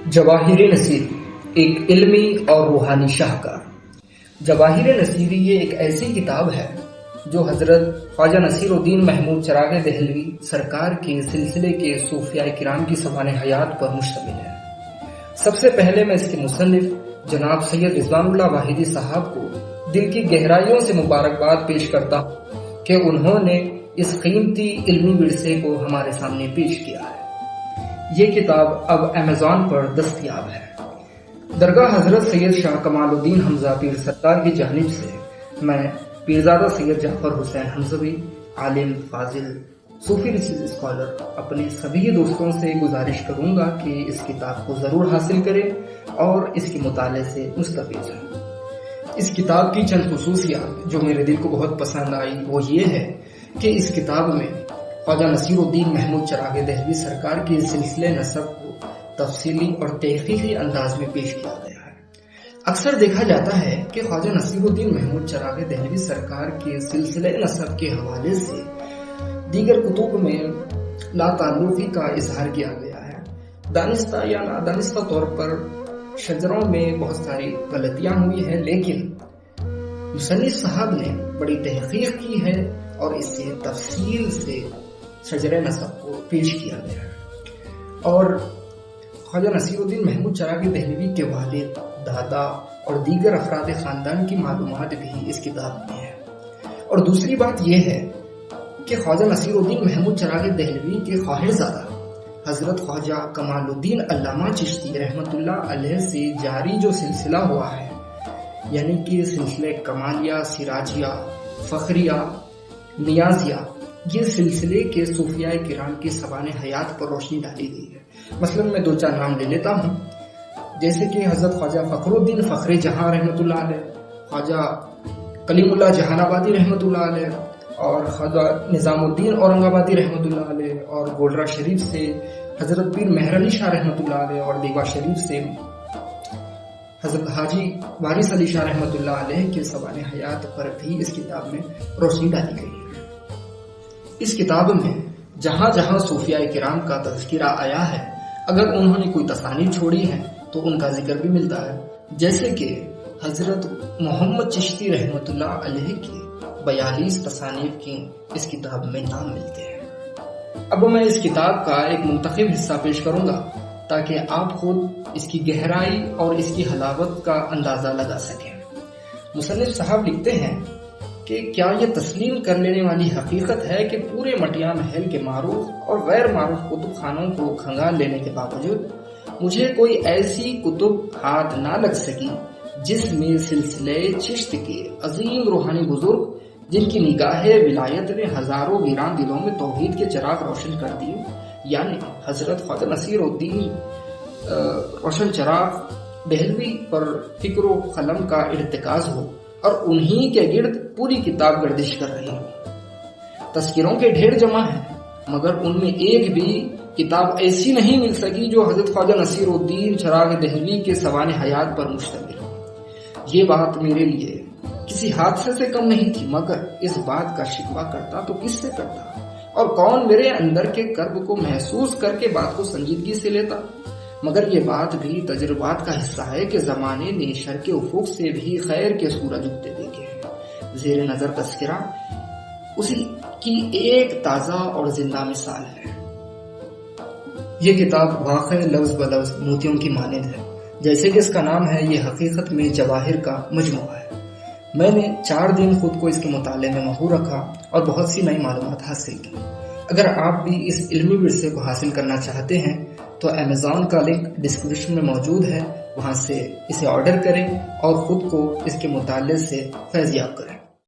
جواہر نصیری ایک علمی اور روحانی شاہکار۔ جواہر نصیری یہ ایک ایسی کتاب ہے جو حضرت خواجہ نصیر الدین محمود چراغ دہلوی سرکار کے سلسلے کے صوفیاء کرام کی سوانح حیات پر مشتمل ہے۔ سب سے پہلے میں اس کے مصنف جناب سید رضوان اللہ واحدی صاحب کو دل کی گہرائیوں سے مبارکباد پیش کرتا ہوں کہ انہوں نے اس قیمتی علمی ورثے کو ہمارے سامنے پیش کیا ہے۔ یہ کتاب اب امیزون پر دستیاب ہے۔ درگاہ حضرت سید شاہ کمال الدین حمزہ پیر سرکار کی جانب سے میں پیرزادہ سید جعفر حسین حمزوی، عالم فاضل صوفی ریسرچ اسکالر، اپنے سبھی دوستوں سے گزارش کروں گا کہ اس کتاب کو ضرور حاصل کریں اور اس کے مطالعے سے مستفید ہوں۔ اس کتاب کی چند خصوصیات جو میرے دل کو بہت پسند آئی وہ یہ ہے کہ اس کتاب میں خواجہ نصیر الدین محمود چراغ دہلوی سرکار کے سلسلے نسب کو تفصیلی اور تحقیقی انداز میں پیش کیا گیا ہے۔ اکثر دیکھا جاتا ہے کہ خواجہ نصیر الدین محمود چراغ دہلوی سرکار کے سلسلے نسب کے حوالے سے دیگر کتب میں لا تعلقی کا اظہار کیا گیا ہے۔ دانستہ یا نادانستہ طور پر شجروں میں بہت ساری غلطیاں ہوئی ہیں، لیکن مصنف صاحب نے بڑی تحقیق کی ہے اور اس سے تفصیل سے شجرہ نسب کو پیش کیا گیا ہے۔ اور خواجہ نصیر الدین محمود چراغ دہلوی کے والد، دادا اور دیگر افراد خاندان کی معلومات بھی اس کتاب میں ہے۔ اور دوسری بات یہ ہے کہ خواجہ نصیر الدین محمود چراغ دہلوی کے خواہرزادہ حضرت خواجہ کمال الدین علامہ چشتی رحمۃ اللہ علیہ سے جاری جو سلسلہ ہوا ہے، یعنی کہ سلسلے کمالیہ، سراجیہ، فخریہ، نیازیہ، یہ سلسلے کے صوفیاء کرام کی سوانح حیات پر روشنی ڈالی گئی ہے۔ مثلا میں دو چار نام لے لیتا ہوں، جیسے کہ حضرت خواجہ فخر الدین فخر جہاں رحمۃ اللہ علیہ، خواجہ کلیم اللہ جہان آبادی رحمۃ اللہ علیہ، اور خواجہ نظام الدین اورنگ آبادی رحمۃ اللہ علیہ، اور گولڑا شریف سے حضرت پیر مہر علی شاہ رحمۃ اللہ علیہ، اور دیوا شریف سے حضرت حاجی وارث علی شاہ رحمۃ اللہ علیہ کے سوانح حیات پر بھی اس کتاب میں روشنی ڈالی گئی ہے۔ اس کتاب میں جہاں جہاں صوفیاء کرام کا تذکرہ آیا ہے، اگر انہوں نے کوئی تصانیف چھوڑی ہے تو ان کا ذکر بھی ملتا ہے، جیسے کہ حضرت محمد چشتی رحمۃ اللہ علیہ کی 42 تصانیف کی اس کتاب میں نام ملتے ہیں۔ اب میں اس کتاب کا ایک منتخب حصہ پیش کروں گا تاکہ آپ خود اس کی گہرائی اور اس کی حلاوت کا اندازہ لگا سکیں۔ مصنف صاحب لکھتے ہیں کہ کیا یہ تسلیم کر لینے والی حقیقت ہے کہ پورے مٹیا محل کے معروف اور غیر معروف کتب خانوں کو کھنگال لینے کے باوجود مجھے کوئی ایسی کتب ہاتھ نہ لگ سکی جس میں سلسلے چشت کے عظیم روحانی بزرگ جن کی نگاہ ولایت نے ہزاروں ویران دلوں میں توحید کے چراغ روشن کر دیے، یعنی حضرت خواجہ نصیر الدین روشن چراغ دہلوی پر فکر و قلم کا ارتکاز ہو اور انہی کے گرد پوری کتاب گردش کر رہی ہو۔ تذکروں کے ڈھیر جمع ہیں، مگر ان میں ایک بھی کتاب ایسی نہیں مل سکی جو حضرت خواجہ نصیر الدین چراغ دہلوی کے سوانح حیات پر مشتمل ہو۔ یہ بات میرے لیے کسی حادثے سے کم نہیں تھی، مگر اس بات کا شکوہ کرتا تو کس سے کرتا، اور کون میرے اندر کے کرب کو محسوس کر کے بات کو سنجیدگی سے لیتا۔ مگر یہ بات بھی تجربات کا حصہ ہے کہ زمانے نے شرق افق سے بھی خیر کے سورج اگتے دیکھے ہیں۔ زیر نظر تذکرہ اسی کی ایک تازہ اور زندہ مثال ہے۔ یہ کتاب واقع لفظ بلفظ موتیوں کی مانند ہے، جیسے کہ اس کا نام ہے، یہ حقیقت میں جواہر کا مجموعہ ہے۔ میں نے 4 دن خود کو اس کے مطالعے میں مشغول رکھا اور بہت سی نئی معلومات حاصل کی۔ اگر آپ بھی اس علمی ورثے کو حاصل کرنا چاہتے ہیں تو امیزون کا لنک ڈسکرپشن میں موجود ہے، وہاں سے اسے آرڈر کریں اور خود کو اس کے مطالعے سے فیض یاب کریں۔